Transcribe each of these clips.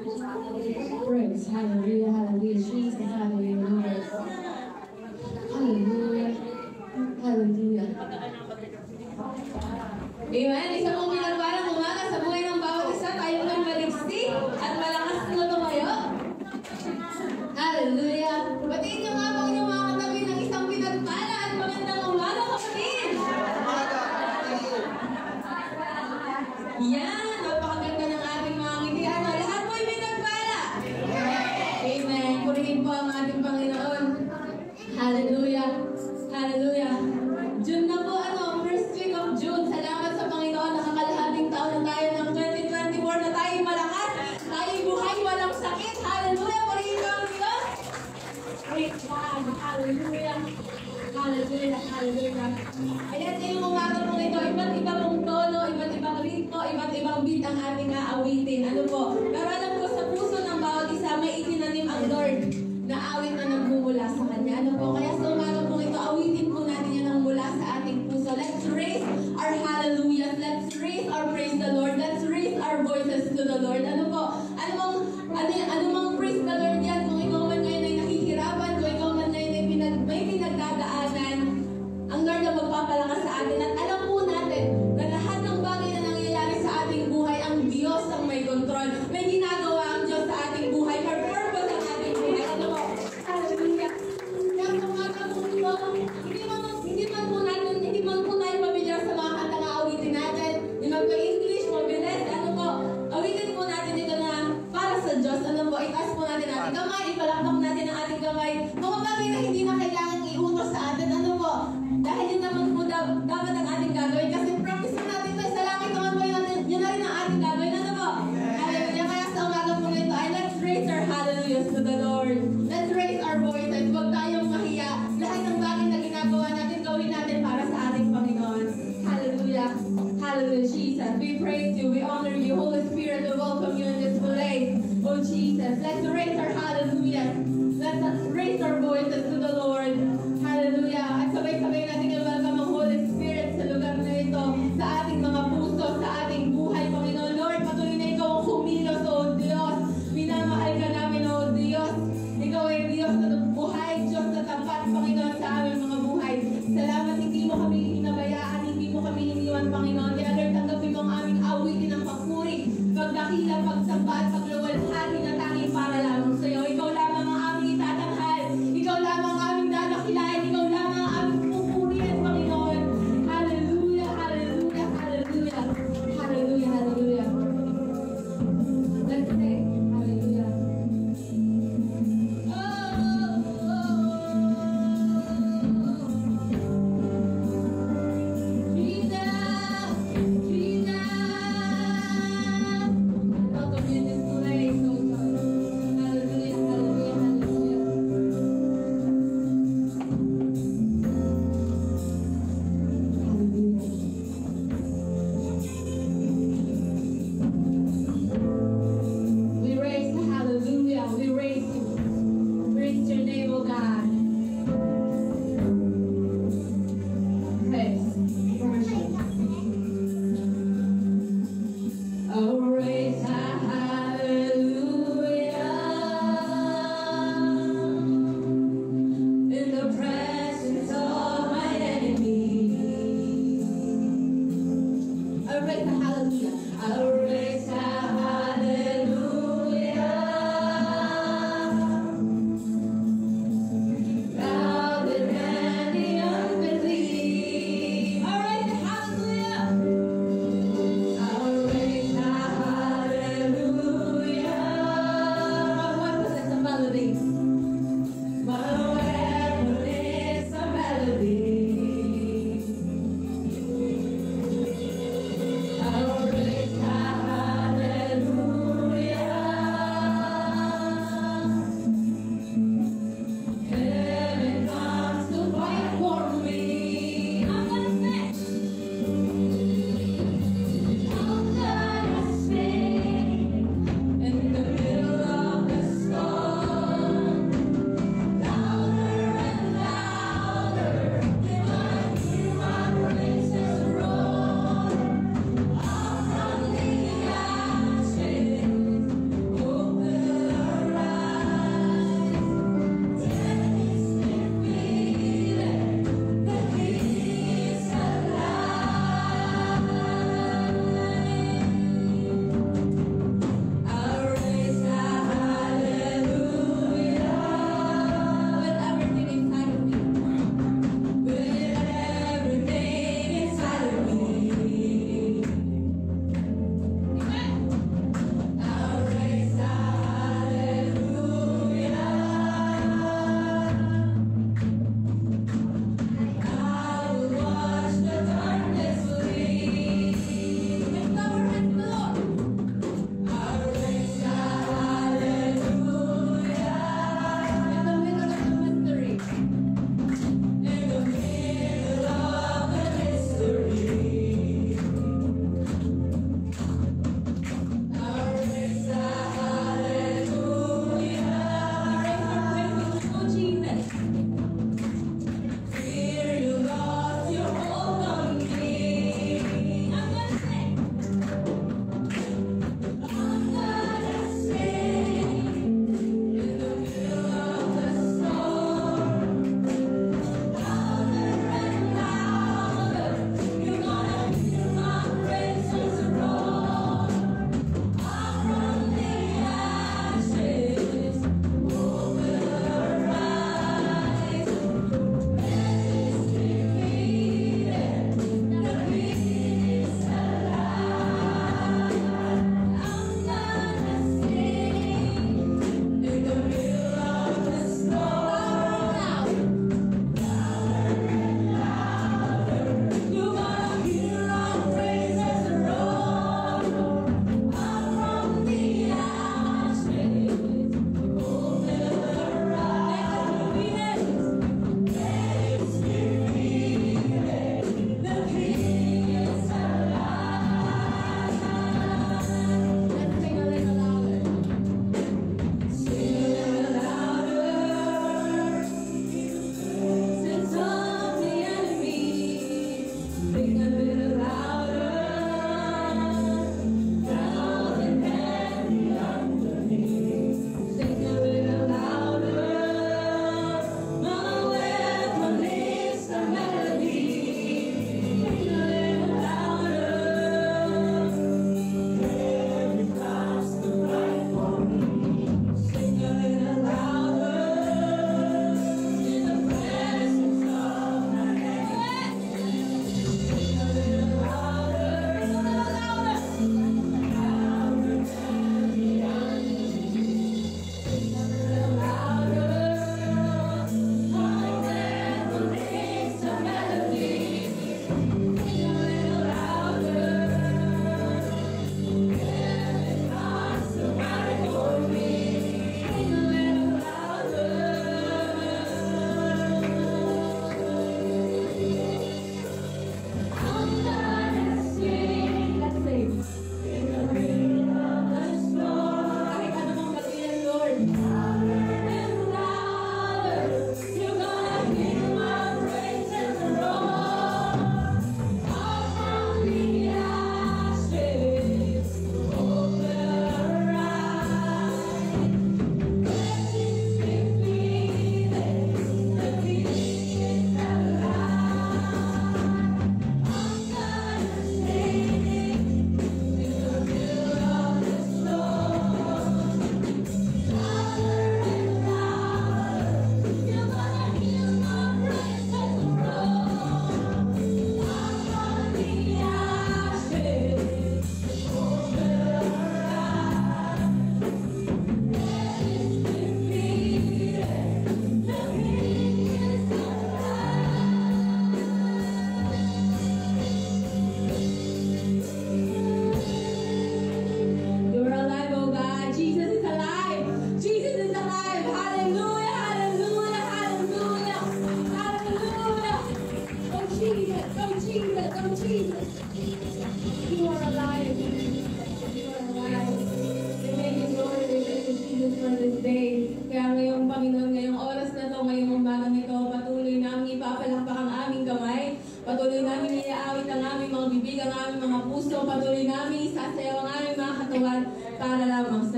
Praise, hallelujah, hallelujah, Jesus, hallelujah, Lord. Hallelujah, hallelujah. Amen. Isa pong pinagparang umaga sa buhay ng bawat isa. Tayo ng maligsik at malakas na tumayo. Hallelujah. Batiin niyo nga po inyong mga katabi ng isang pinagpala at magandang umaga, kapatid. Yan. Napakaganda ng ating mga ngitian. Lahat po'y pinagpala. Amen. Purihin po ang ating Panginoon. Hallelujah. Hallelujah. June na po, first week of June. Salamat sa Panginoon. Nakakalahating taon na tayo ng 2024 na tayo malakas. Tayo buhay, walang sakit. Hallelujah. Purihin po ang Diyos. Praise God. Hallelujah. Hallelujah. Hallelujah. Ayan, ngayong umaga po ito, iba't iba pong tono, iba't ibang ritmo, iba't ibang beat ang ating aawitin. Ano po? Pero alam ko, sa puso ng bawat isa, may itinanim ang Lord na awit na nagmumula sa Kanya. Ano po? Kaya sa umaga po ito, awitin po natin yan ang mula sa ating puso. Let's raise our hallelujah. Let's raise our praise the Lord. Let's raise our voices to the Lord. Ano po? Ano mang praise the Lord yan? Kung ikaw man ngayon ay nakihirapan, kung ikaw man ngayon ay may pinagdadaanan, ang Lord na magpapalakas sa atin. At alam po natin na lahat ng bagay na nangyayari sa ating buhay, ang Diyos ang may control. May ginagawa ang Diyos sa ating buhay. For purpose ang ating buhay. Ano po? Hallelujah. Kaya umaga po ito, hindi man po tayo pamilyar sa mga kanta na awitin natin. Hindi man po English, mabilis. Ano po? Awitin po natin ito na para sa Diyos. Ano po? Itaas po natin ang ating kamay. Ipalakpak natin ang ating kamay. Mga bagay na hindi na kailangan iutos sa atin. Ano po? Dahil yun naman po dapat ang ating gagawin. Kasi practice na natin ito. Sa langit naman po yun na rin ang ating gagawin. Ano po? Hallelujah. Kaya sa umaga po nito ay let's raise our hallelujahs to the Lord. Let's raise our voices. Huwag tayong mahiya. Lahat ng bagay na ginagawa natin, gawin natin para sa ating Panginoon. Hallelujah. Hallelujah, Jesus. We praise you. We honor you. Holy Spirit, we welcome you in this place. Oh, Jesus. Let's raise our hallelujah. Let's raise our voices to the Lord. Hallelujah. At sabay-sabay natin i-welcome ang Holy Spirit sa lugar na ito, sa ating mga puso, sa ating buhay, Panginoon. Lord, patuloy na ikaw ang kumilos, O Diyos. Minamahal ka namin, O Diyos. Ikaw ay Diyos na buhay, Diyos na tapat, Panginoon, sa aming mga buhay. Salamat, hindi mo kami hinabayaan, hindi mo kami iniwan, Panginoon. Kaya Lord, tanggapin mo ang aming awitin ng papuri, pagdakila, pagsamba at pagluwalhati na tanging para lamang sa iyo. Ikaw lamang ang aming itatanghal. Ikaw lamang ang aming dadakilain. Ikaw lamang ang aming pupurihan, Panginoon. Hallelujah, hallelujah, hallelujah. Hallelujah, hallelujah. Let's say, hallelujah. Jesus, Jesus. Welcome in this place, oh God.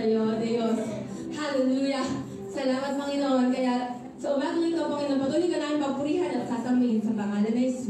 iyo, Diyos. Hallelujah. Salamat, Panginoon. Kaya sa umagang ito, Panginoon, patuloy ka namin papurihan at sasamilin sa pangalan ni Jesus.